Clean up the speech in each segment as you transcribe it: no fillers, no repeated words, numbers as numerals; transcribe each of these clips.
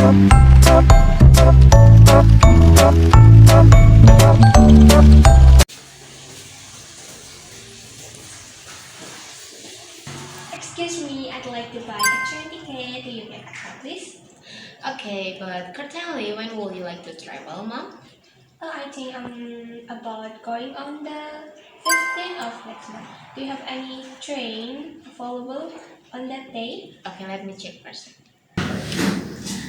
Excuse me, I'd like to buy a train ticket to Yogyakarta, please. Okay, but currently, when would you like to travel, Mom? I think I'm about going on the 15th of next month. Do you have any train available on that day? Okay, let me check first.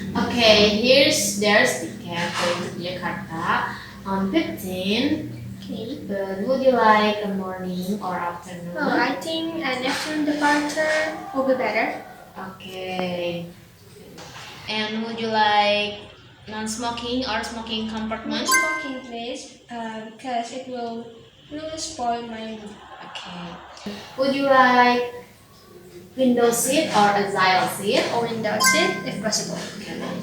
Okay, there's ticket going to Jakarta on 15. Okay. But would you like a morning or afternoon? Oh, I think an afternoon departure will be better. Okay. And would you like non-smoking or smoking compartment? Non-smoking, please, because it will really spoil my mood. Okay. Would you like window seat or aisle seat? A window seat, if possible. Okay, let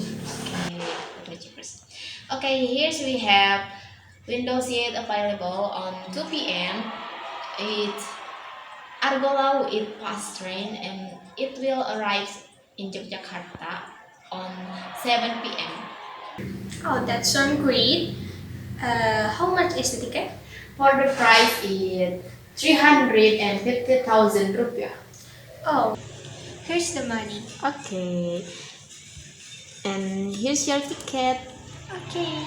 me check first. Okay, here we have window seat available on 2 p.m. It Argolo with fast train and it will arrive in Yogyakarta on 7 p.m. Oh, that sounds great. How much is the ticket? For the price is 350,000 rupiah. Oh, here's the money. Okay. And here's your ticket. Okay.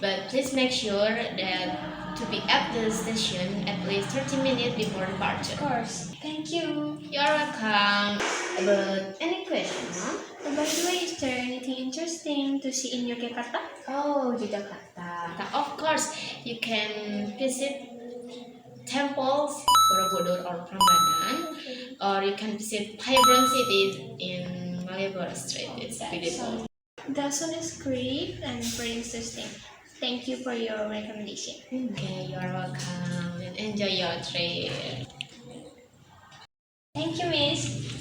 But please make sure that to be at the station at least 30 minutes before Of departure. course. Thank you. You're welcome. But any questions, Mom? By the way, is there anything interesting to see in Yogyakarta? Oh, Yogyakarta. Of course, you can visit temples, Borobudur or Prambanan, or you can visit vibrant cities in Malioboro Street. It's beautiful. That sounds great and very interesting. Thank you for your recommendation. Okay, you're welcome and enjoy your trip. Thank you, Miss.